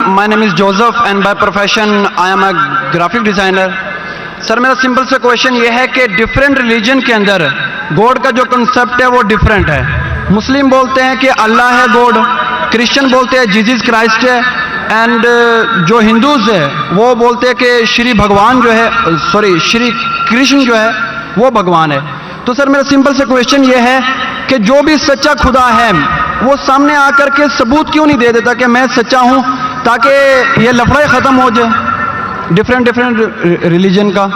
My name is Joseph and by profession I am a graphic designer. سر میرا simple سے question یہ ہے کہ ڈفرینٹ ریلیجن کے اندر گوڈ کا جو کنسیپٹ ہے وہ ڈفرینٹ ہے. مسلم بولتے ہیں کہ اللہ ہے گوڈ, کرسچن بولتے ہیں جیزس کرائسٹ ہے, اینڈ جو ہندوز ہے وہ بولتے ہیں کہ شری بھگوان جو ہے شری کرشن جو ہے وہ بھگوان ہے. تو سر میرا سمپل سے کویشچن یہ ہے کہ جو بھی سچا خدا ہے وہ سامنے آ کر کے ثبوت کیوں نہیں دے دیتا کہ میں سچا ہوں, تاکہ یہ لفڑے ختم ہو جائے ڈفرینٹ ریلیجن کا.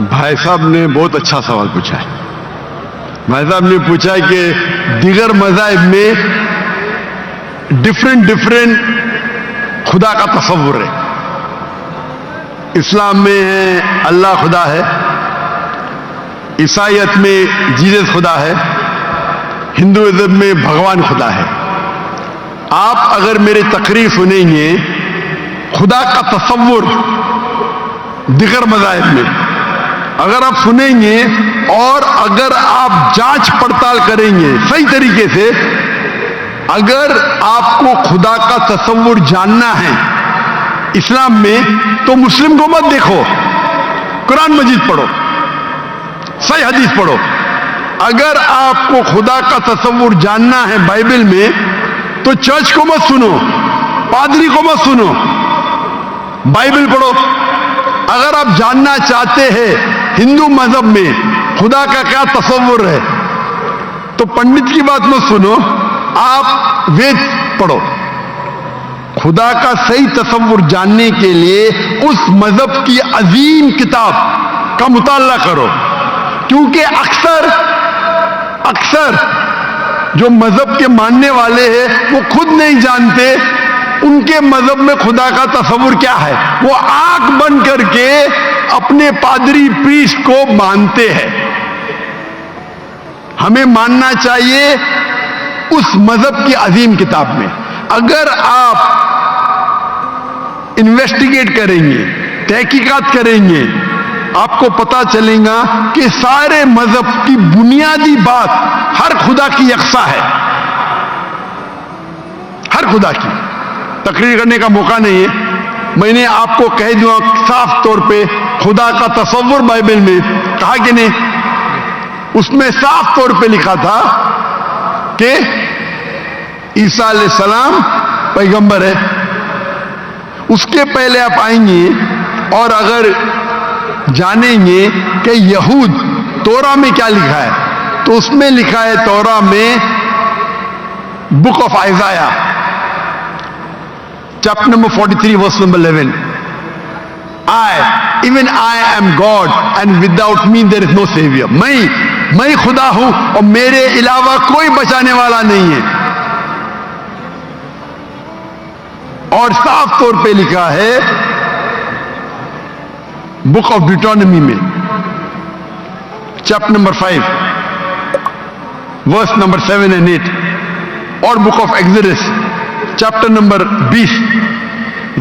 بھائی صاحب نے بہت اچھا سوال پوچھا ہے. بھائی صاحب نے پوچھا کہ دیگر مذاہب میں ڈفرینٹ خدا کا تصور ہے. اسلام میں ہے اللہ خدا ہے, عیسائیت میں جیزس خدا ہے, ہندوازم میں بھگوان خدا ہے. آپ اگر میری تقریر سنیں گے خدا کا تصور دیگر مذاہب میں اگر آپ سنیں گے اور اگر آپ جانچ پڑتال کریں گے صحیح طریقے سے, اگر آپ کو خدا کا تصور جاننا ہے اسلام میں تو مسلم کو مت دیکھو, قرآن مجید پڑھو, صحیح حدیث پڑھو. اگر آپ کو خدا کا تصور جاننا ہے بائبل میں تو چرچ کو مت سنو, پادری کو مت سنو, بائبل پڑھو. اگر آپ جاننا چاہتے ہیں ہندو مذہب میں خدا کا کیا تصور ہے تو پنڈت کی بات مت سنو, آپ وید پڑھو. خدا کا صحیح تصور جاننے کے لیے اس مذہب کی عظیم کتاب کا مطالعہ کرو, کیونکہ اکثر جو مذہب کے ماننے والے ہیں وہ خود نہیں جانتے ان کے مذہب میں خدا کا تصور کیا ہے. وہ آنکھ بند کر کے اپنے پادری پریسٹ کو مانتے ہیں. ہمیں ماننا چاہیے اس مذہب کی عظیم کتاب میں. اگر آپ انویسٹیگیٹ کریں گے, تحقیقات کریں گے, آپ کو پتا چلے گا کہ سارے مذہب کی بنیادی بات ہر خدا کی یکساں ہے. ہر خدا کی. تقریر کرنے کا موقع نہیں ہے, میں نے آپ کو کہہ دوں صاف طور پہ خدا کا تصور بائبل میں کہا کہ نہیں, اس میں صاف طور پہ لکھا تھا کہ عیسیٰ علیہ السلام پیغمبر ہے. اس کے پہلے آپ آئیں گے اور اگر جانیں گے کہ یہود تورا میں کیا لکھا ہے تو اس میں لکھا ہے تورا میں book of Isaiah chapter number 43 verse number 11, even I am God and without me there is no savior. میں خدا ہوں اور میرے علاوہ کوئی بچانے والا نہیں ہے. اور صاف طور پہ لکھا ہے بک آف ڈیوٹرانومی میں chapter number 5 verse number 7 and 8, اور book of Exodus chapter number 20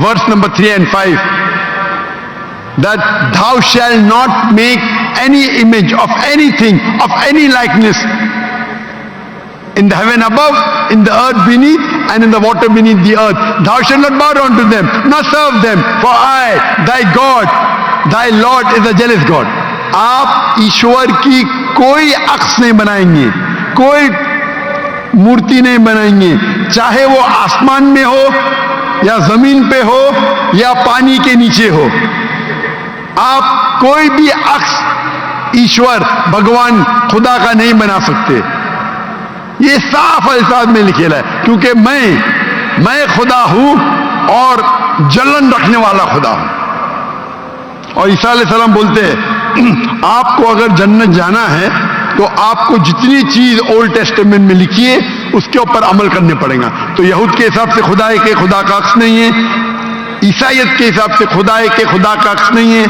verse number 3 and 5, that thou shalt not make any image of anything of any likeness in the heaven above, in the earth beneath, and in the water beneath the earth. Thou shalt not bow down to them, nor serve them, for I, thy God, thy Lord is a jealous God. آپ ایشور کی کوئی عکس نہیں بنائیں گے, کوئی مورتی نہیں بنائیں گے, چاہے وہ آسمان میں ہو یا زمین پہ ہو یا پانی کے نیچے ہو. آپ کوئی بھی عکس ایشور بھگوان خدا کا نہیں بنا سکتے. یہ صاف الفاظ میں لکھا ہے, کیونکہ میں خدا ہوں اور جلن رکھنے والا خدا ہوں. اور عیسیٰ علیہ السلام بولتے ہیں آپ کو اگر جنت جانا ہے تو آپ کو جتنی چیز اولڈ ٹیسٹمنٹ میں لکھی ہے اس کے اوپر عمل کرنے پڑے گا. تو یہود کے حساب سے خدا ہے کہ خدا کا عکس نہیں ہے, عیسائیت کے حساب سے خدا ہے کہ خدا کا عکس نہیں ہے.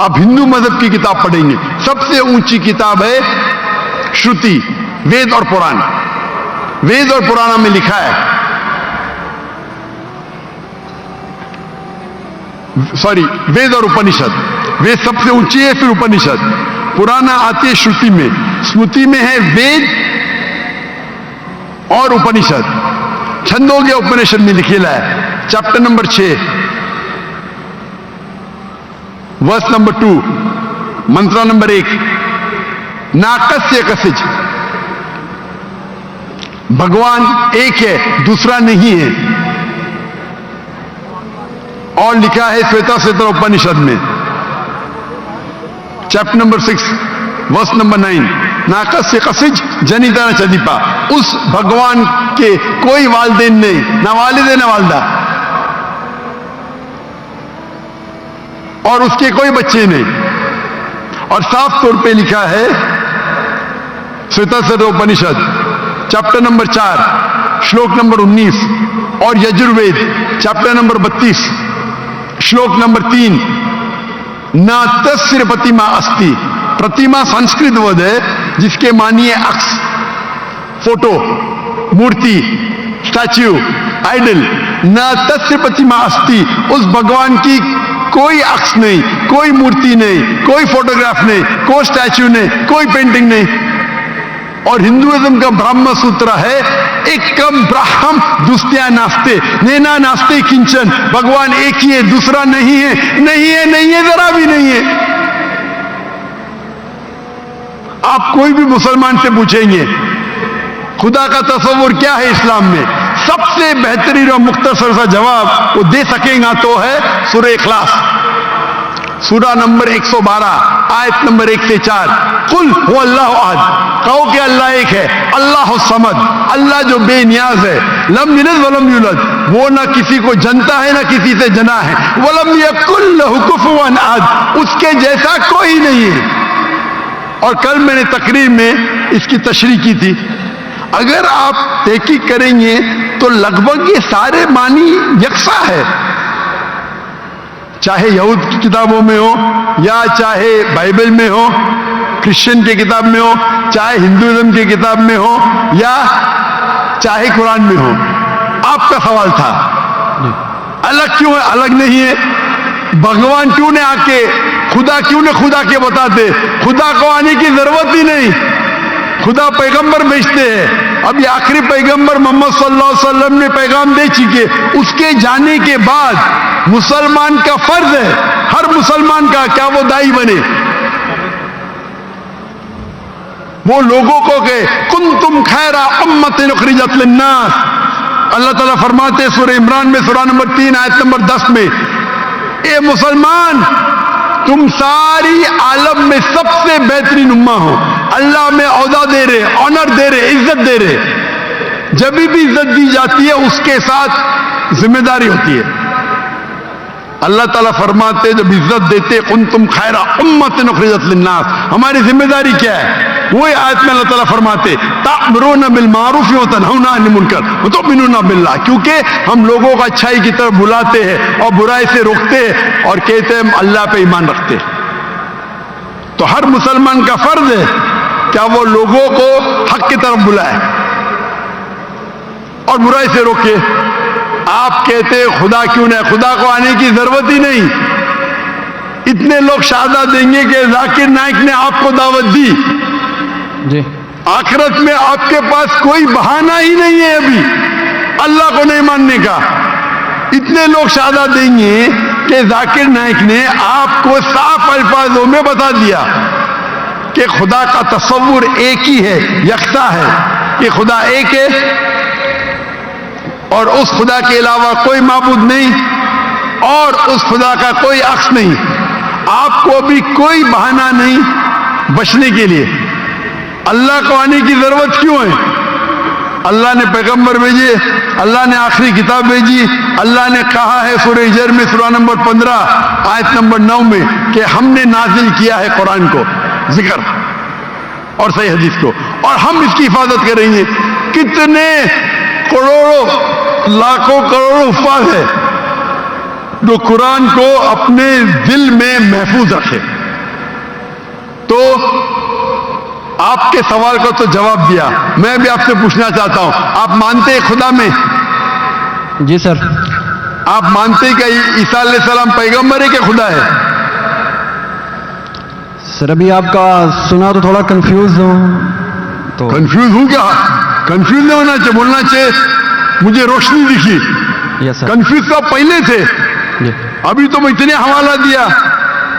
آپ ہندو مذہب کی کتاب پڑھیں گے, سب سے اونچی کتاب ہے شروتی, وید اور پران. وید اور پرانا میں لکھا ہے, وید اور اپنشد. وید سب سے اونچی ہے, پھر اپنشد. پرانا آتی ہے شروتی میں, اسمرتی میں ہے وید اور اپنشد. छंदोग्य उपनिषद में लिखेला है, चैप्टर नंबर 6 वर्स नंबर 2, मंत्र नंबर 1, नाकस्य कसिज, भगवान एक है, दूसरा नहीं है। और लिखा है श्वेता श्वेता उपनिषद में चैप्टर नंबर 6 वर्स नंबर 9, नाकस्य कसिज जनिता न चदीपा, उस भगवान के कोई वालदेन नहीं, ना वालिद ना वालदा, और उसके कोई बच्चे नहीं। और साफ तौर पे लिखा है श्वेता श्वेता उपनिषद चैप्टर नंबर 4 श्लोक नंबर 19 और यजुर्वेद चैप्टर नंबर 32 श्लोक नंबर 3, न तस्य प्रतिमा अस्ति, प्रतिमा संस्कृत वर्ड है जिसके मानिए अक्स, फोटो, मूर्ति, स्टैच्यू, आइडल। न तस्य प्रतिमा अस्ति, उस भगवान की कोई अक्स नहीं, कोई मूर्ति नहीं, कोई फोटोग्राफ नहीं, कोई स्टैच्यू नहीं, कोई पेंटिंग नहीं। और हिंदुइज्म का ब्रह्म सूत्र है एकम ब्रह्म दुस्त्या नास्ते नैना नास्ते किंचन, भगवान एक ही है, दूसरा नहीं है, नहीं है, नहीं है, जरा भी नहीं है। आप कोई भी मुसलमान से पूछेंगे खुदा का तस्वुर क्या है इस्लाम में, सबसे बेहतरीन और मुख्तसर सा जवाब वो दे सकेगा तो है सूरह इखलास, सूरा नंबर 112 आयत नंबर 1 से 4, कुल वो अल्लाह अहद, कहो कि अल्लाह एक है, अल्लाह समद, अल्लाह जो बेनियाज है, लम यलिद वलम यूलद, वो ना किसी को जनता है ना किसी से जना है, वलम यकुल लहु कुफुवन अहद, उसके जैसा कोई नहीं है। और कल मैंने तकरीर में इसकी तशरीह की थी, अगर आप तहकीक करेंगे तो लगभग ये सारे मानी यकसा है, चाहे यहूद की किताबों में हो या चाहे बाइबल में हो, क्रिश्चियन की किताब में हो, चाहे हिंदुइज्म की किताब में हो या चाहे कुरान में हो। आपका सवाल था अलग क्यों है, अलग नहीं है, भगवान क्यों ने आके खुदा क्यों ने खुदा के बताते, खुदा को आने की जरूरत ही नहीं, खुदा पैगंबर भेजते हैं। अब ये आखिरी पैगंबर मोहम्मद सल्लल्लाहु अलैहि वसल्लम ने पैगाम दे चुके, उसके जाने के बाद मुसलमान का फर्ज है, हर मुसलमान का, क्या वो दाई बने, वो लोगों को कहे कुंतुम खैरा उम्मतिन उखरिजत लिन्नास। अल्लाह ताला फरमाते हैं सूरह इमरान में सूरा नंबर 3 आयत नंबर 10 में, ए मुसलमान तुम सारी आलम में सबसे बेहतरीन उम्मा हो। अल्लाह में औदा दे रहे, ऑनर दे रहे, इज्जत दे रहे। जब भी इज्जत दी जाती है उसके साथ जिम्मेदारी होती है। अल्लाह ताला फरमाते जब इज्जत देते कुंतुम खैरा उम्मतिन उखरिजत लिन्नास, हमारी जिम्मेदारी क्या है, वही आयत में अल्लाह ताला फरमाते तामुरूना बिल मारूफ व तनहौना अनिल मुनकर व तुमिनूना बिल्लाह, क्योंकि हम लोगों को अच्छाई की तरफ बुलाते हैं और बुराई से रोकते हैं और कहते हैं हम अल्लाह पे ईमान रखते हैं। तो हर मुसलमान का फर्ज है क्या वो लोगों को हक की तरफ बुलाए और बुराई से रोके। आप कहते हैं खुदा क्यों नहीं, खुदा को आने की जरूरत ही नहीं। इतने लोग शहादत देंगे कि जाकिर नाइक ने आपको दावत दी जी, आखिरत में आपके पास कोई बहाना ही नहीं है अभी अल्लाह को नहीं मानने का। इतने लोग शहादत देंगे कि जाकिर नाइक ने आपको साफ अल्फाजों में बता दिया कि खुदा का तस्वुर एक ही है, यकसा है, कि खुदा एक है और उस खुदा के अलावा कोई माबूद नहीं और उस खुदा का कोई अक्स नहीं। आपको अभी कोई बहाना नहीं बचने के लिए। अल्लाह को आने की जरूरत क्यों है? अल्लाह ने पैगंबर भेजे, अल्लाह ने आखिरी किताब भेजी, अल्लाह ने कहा है सूरह हिजर में सूरा नंबर 15 आयत नंबर 9 में कि हमने नाजिल किया है कुरान को, जिक्र और सही हदीस को, और हम इसकी हिफाजत करेंगे। कितने करोड़ों लाखों करोड़ों हुफ्फाज़ है जो कुरान को अपने दिल में महफूज रखे। तो आपके सवाल को तो जवाब दिया, मैं भी आपसे पूछना चाहता हूं, आप मानते हैं खुदा में? जी सर। आप मानते हैं कि ईसा अलैहिस्सलाम पैगंबर है कि खुदा है? सर अभी आपका सुना तो थोड़ा कंफ्यूज हूं। तो कंफ्यूज हूं क्या? कंफ्यूज नहीं होना चाहिए, बोलना चाहिए मुझे रोशनी दिखी। Yes sir. कंफ्यूज तो पहले थे, जी अभी तो मैं इतने हवाला दिया,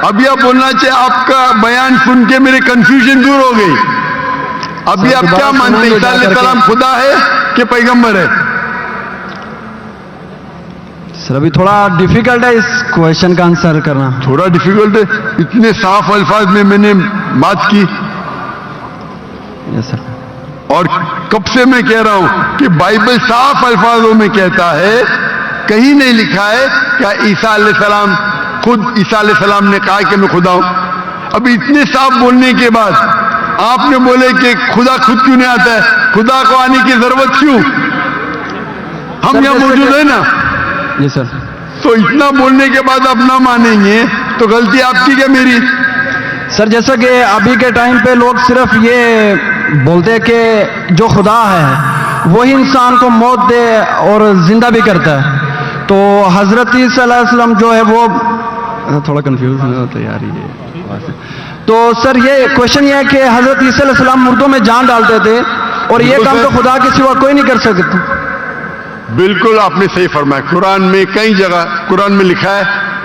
अभी आप बोलना चाहिए आपका बयान सुन के मेरे कंफ्यूजन दूर हो गई। अभी सर, आप क्या दोबारा मानते हैं, सुनाइए ईसा जा करके। अलैहिस्सलाम खुदा है कि पैगंबर है? सर अभी थोड़ा डिफिकल्ट है इस क्वेश्चन का आंसर करना। थोड़ा डिफिकल्ट है, इतने साफ अल्फाज में मैंने बात की, यस सर। और कब से मैं कह रहा हूं कि बाइबल साफ अल्फाजों में कहता है, कहीं नहीं लिखा है क्या ईसा अलैहिस्सलाम, खुद ईसा अलैहिस्सलाम ने कहा कि मैं खुदा हूं। अभी इतने साफ बोलने के बाद आपने बोले कि खुदा खुद क्यों नहीं आता है, खुदा को आने की जरूरत क्यों? हम सर, यहाँ जैसे मौजूद कि- है ना, जी सर। तो इतना बोलने के बाद आप ना मानेंगे तो गलती आपकी क्या मेरी? सर जैसा कि अभी के टाइम पे लोग सिर्फ ये बोलते हैं कि जो खुदा है वही इंसान को मौत दे और जिंदा भी करता है, तो हजरत ईसा अलैहिस्सलाम जो है वो थोड़ा कंफ्यूज होता है यार ये। तो सर ये क्वेश्चन ये है कि हजरत ईसा अलैहिस्सलाम मुर्दों में जान डालते थे और ये बिल्कुल काम तो सर। खुदा के सिवा कोई नहीं कर सकता। बिल्कुल आपने सही फरमाया। कुरान में कई जगह कुरान में लिखा है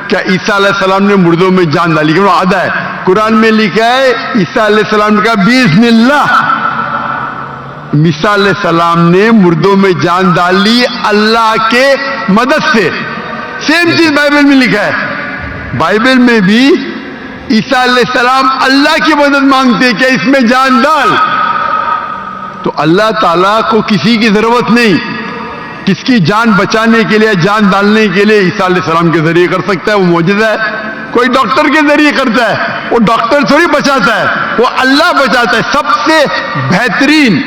क्या ईसा अलैहिस्सलाम ने मुर्दों में जान डाली, क्यों आधा है कुरान में लिखा है ईसा अलैहिस्सलाम ने कहा बिस्मिल्लाह, ईसा अलैहिस्सलाम ने मुर्दों में जान डाली अल्लाह के मदद से। सेम चीज बाइबल में लिखा है, बाइबल में भी ईसा अलैहिस्सलाम अल्लाह की मदद मांगते हैं, क्या इसमें जान डाल। तो अल्लाह ताला को किसी की जरूरत नहीं, किसकी जान बचाने के लिए, जान डालने के लिए ईसा अलैहिस्सलाम के जरिए कर सकता है, वो मौजूदा है। कोई डॉक्टर के जरिए करता है, वो डॉक्टर थोड़ी बचाता है, वो अल्लाह बचाता है। सबसे बेहतरीन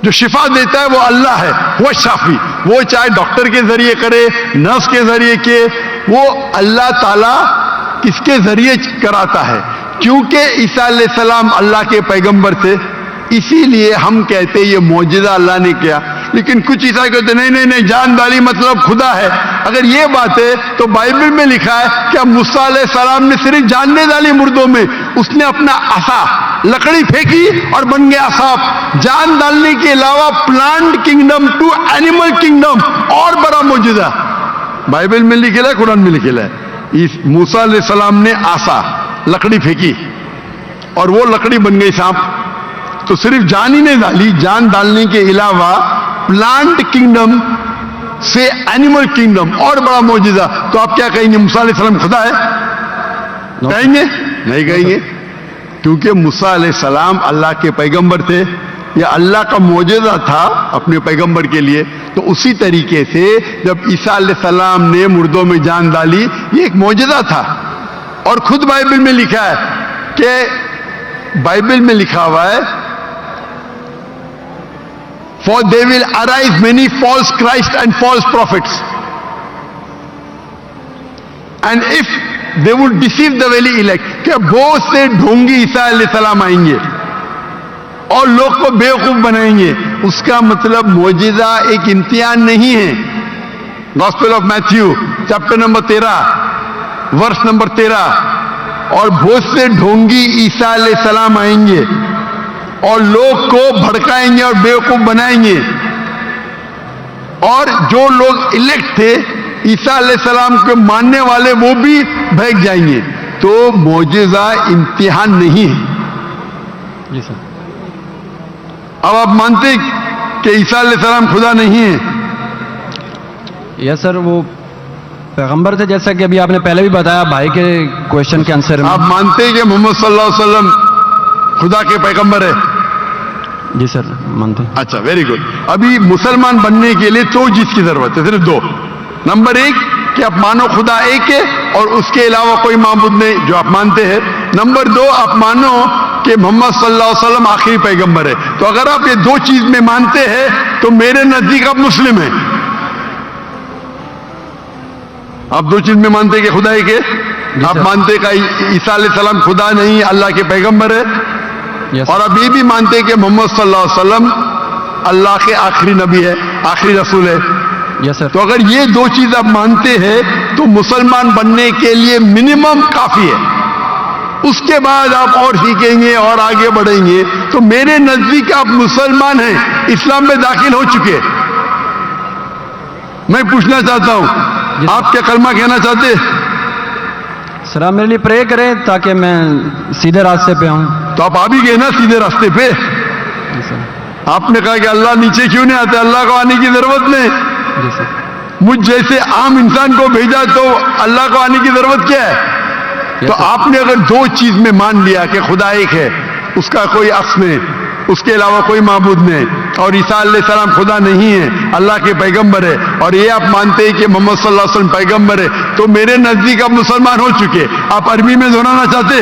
जो शिफा देता है वो अल्लाह है, वो शाफी। वो चाहे डॉक्टर के जरिए करे, नर्स के जरिए के, वो अल्लाह ताला किसके जरिए कराता है, क्योंकि ईसा अलैहिस्सलाम अल्लाह के पैगंबर थे, इसीलिए हम कहते हैं ये मौजूदा अल्लाह ने किया। लेकिन कुछ ईसाई कहते नहीं नहीं नहीं, जान डाली मतलब खुदा है। अगर ये बात है तो बाइबल में लिखा है क्या मूसा अलैहिस्सलाम ने सिर्फ जान नहीं डाली मुर्दों में, उसने अपना आसा लकड़ी फेंकी और बन गया सांप। जान डालने के अलावा plant kingdom to animal kingdom और बड़ा मौजूदा बाइबल में लिखेला है, कुरान में लिखेला है। इस मूसा अलैहिस्सलाम ने आसा लकड़ी फेंकी और वो लकड़ी बन गई सांप। तो सिर्फ जान ही नहीं डाली, जान डालने के अलावा प्लांट किंगडम से एनिमल किंगडम और बड़ा मौजूदा। तो आप क्या कहेंगे, मूसा अलैहिस्सलाम खुदा है? कहेंगे नहीं कहेंगे, क्योंकि मूसा अलैहिस्सलाम अल्लाह के पैगंबर थे, या अल्लाह का मौजूदा था अपने पैगंबर के लिए। तो उसी तरीके से जब ईसा अलैहिस्सलाम ने मुर्दों में जान डाली, ये एक मौजूदा था। और खुद बाइबल में लिखा है कि बाइबल में लिखा हुआ है For there will arise many false Christ and false prophets, and if they would deceive the very elect, क्या बहुत से ढोंगी ईसा अलैहिस्सलाम आएंगे और लोग को बेवकूफ बनाएंगे। उसका मतलब मौजिजा एक इम्तिहान नहीं है। Gospel of Matthew chapter number 13 verse number 13, और बहुत से ढोंगी ईसा अलैहिस्सलाम आएंगे और लोग को भड़काएंगे और बेवकूफ बनाएंगे, और जो लोग इलेक्ट थे ईसा अलैहिस्सलाम के मानने वाले वो भी भाग जाएंगे। तो मौजिजा इम्तिहान नहीं है। जी सर। अब आप मानते कि ईसा अलैहिस्सलाम खुदा नहीं है? यस सर, वो पैगंबर थे, जैसा कि अभी आपने पहले भी बताया भाई के क्वेश्चन के आंसर में। आप मानते हैं कि मोहम्मद सल्लल्लाहु अलैहि वसल्लम खुदा के पैगंबर है? जी सर मानते हैं। अच्छा, वेरी गुड। अभी मुसलमान बनने के लिए दो चीज की जरूरत है, सिर्फ दो। नंबर एक कि आप मानो खुदा एक है और उसके अलावा कोई माबूद नहीं, जो आप मानते हैं। नंबर दो, आप मानो कि मोहम्मद सल्लल्लाहु अलैहि वसल्लम आखिरी पैगंबर है। तो अगर आप ये दो चीज में मानते हैं तो मेरे नजदीक आप मुस्लिम हैं। आप दो चीज में मानते हैं कि खुदा एक है, आप मानते हैं कि ईसा अलैहिस्सलाम खुदा नहीं अल्लाह के पैगंबर है, यस। और आप ये भी मानते हैं कि मोहम्मद सल्लल्लाहु अलैहि वसल्लम अल्लाह के आखिरी नबी है, आखिरी रसूल है। Yes sir. तो अगर ये दो चीज आप मानते हैं तो मुसलमान बनने के लिए मिनिमम काफी है। اس کے بعد آپ اور سیکھیں گے اور آگے بڑھیں گے. تو میرے نزدیک آپ مسلمان ہیں, اسلام میں داخل ہو چکے. میں پوچھنا چاہتا ہوں, آپ کیا کلمہ کہنا چاہتے؟ سر آپ میرے لیے پرے کریں تاکہ میں سیدھے راستے پہ آؤں. تو آپ آ بھی گئے نا سیدھے راستے پہ. جی سر. آپ نے کہا کہ اللہ نیچے کیوں نہیں آتے, اللہ کو آنے کی ضرورت نہیں. جی سر. مجھ جیسے عام انسان کو بھیجا تو اللہ کو آنے کی ضرورت کیا ہے؟ تو آپ نے اگر دو چیز میں مان لیا کہ خدا ایک ہے, اس کا کوئی عکس نہیں, اس کے علاوہ کوئی معبود نہیں, اور عیسیٰ علیہ السلام خدا نہیں ہے, اللہ کے پیغمبر ہے, اور یہ آپ مانتے ہیں کہ محمد صلی اللہ علیہ وسلم پیغمبر ہے, تو میرے نزدیک آپ مسلمان ہو چکے. آپ عربی میں دہرانا چاہتے؟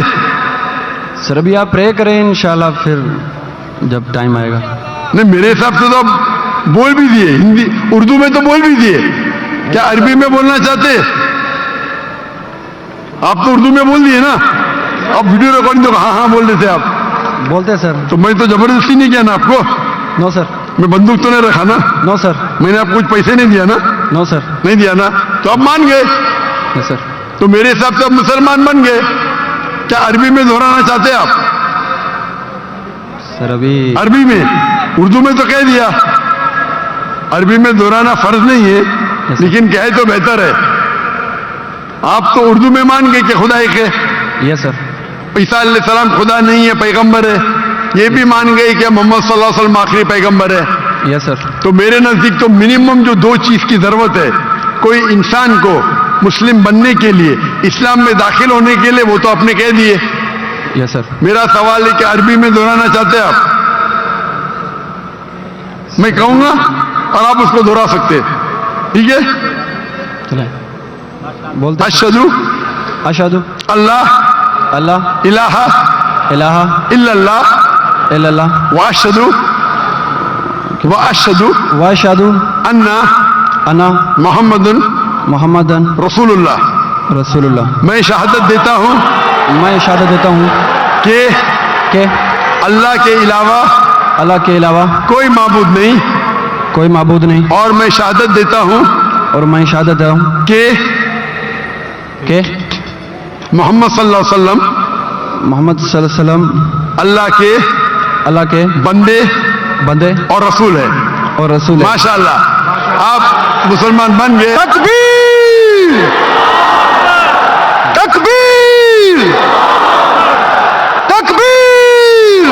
سر ابھی آپ پرے کریں انشاءاللہ, پھر جب ٹائم آئے گا. نہیں, میرے حساب سے تو آپ بول بھی دیے, ہندی اردو میں تو بول بھی دیے. کیا عربی میں بولنا چاہتے؟ آپ تو اردو میں بول دیے نا. آپ ویڈیو ریکارڈنگ تو ہاں ہاں بول رہے تھے آپ. بولتے سر. تو میں تو زبردستی نہیں کیا نا آپ کو. نو سر. میں بندوق تو نہیں رکھا نا. نو سر. میں نے آپ کو کچھ پیسے نہیں دیا نا. نو سر. نہیں دیا نا, تو آپ مان گئے. یس سر. تو میرے حساب سے آپ مسلمان بن گئے. کیا عربی میں دہرانا چاہتے آپ؟ سر ابھی عربی میں, اردو میں تو کہہ دیا. عربی میں دہرانا فرض نہیں ہے, لیکن کہے تو بہتر ہے. آپ تو اردو میں مان گئے کہ خدا ایک ہے. یس سر. عیسیٰ علیہ السلام خدا نہیں ہے, پیغمبر ہے. یہ بھی مان گئے کہ محمد صلی اللہ علیہ وسلم آخری پیغمبر ہے. یس سر. تو میرے نزدیک تو منیمم جو دو چیز کی ضرورت ہے کوئی انسان کو مسلم بننے کے لیے, اسلام میں داخل ہونے کے لیے, وہ تو آپ نے کہہ دیے. یس سر. میرا سوال ہے کہ عربی میں دہرانا چاہتے ہیں آپ؟ میں کہوں گا اور آپ اس کو دہرا سکتے. ٹھیک ہے. چلیں بولتے. اشہدو اشہدو اللہ اللہ الہ الہ الا اللہ الا اللہ واشہدو واشہدو انا انا محمد محمدن رسول اللہ. رسول اللہ. میں شہادت دیتا ہوں میں شہادت دیتا ہوں کہ اللہ کے علاوہ اللہ کے علاوہ کوئی معبود نہیں, کوئی معبود نہیں, اور میں شہادت دیتا ہوں اور میں شہادت دیتا ہوں کہ محمد صلی اللہ علیہ وسلم محمد صلی اللہ علیہ وسلم اللہ کے بندے اور رسول ہے. اور رسول ہے. ماشاءاللہ, آپ مسلمان بن گئے. تکبیر تکبیر تکبیر.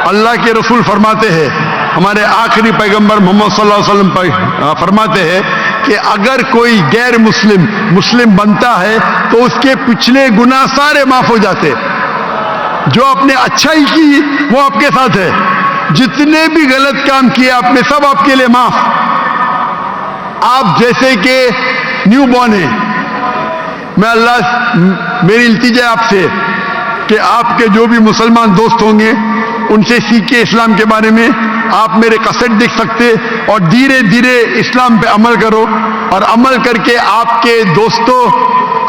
اللہ کے رسول فرماتے ہیں, ہمارے آخری پیغمبر محمد صلی اللہ علیہ وسلم فرماتے ہیں کہ اگر کوئی غیر مسلم بنتا ہے تو اس کے پچھلے گناہ سارے معاف ہو جاتے. جو آپ نے اچھائی کی وہ آپ کے ساتھ ہے, جتنے بھی غلط کام کیے آپ نے سب آپ کے لیے معاف. آپ جیسے کہ نیو بورن ہیں, میں اللہ میری التجا ہے آپ سے کہ آپ کے جو بھی مسلمان دوست ہوں گے ان سے سیکھے اسلام کے بارے میں. آپ میرے کسٹ دیکھ سکتے اور دھیرے دھیرے اسلام پہ عمل کرو, اور عمل کر کے آپ کے دوستوں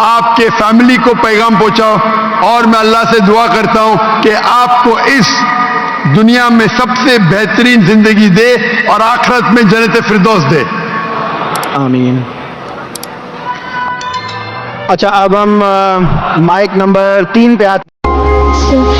آپ کے فیملی کو پیغام پہنچاؤ. اور میں اللہ سے دعا کرتا ہوں کہ آپ کو اس دنیا میں سب سے بہترین زندگی دے اور آخرت میں جنت فردوس دے. آمین. اچھا اب ہم مائک نمبر 3 پہ آتے ہیں.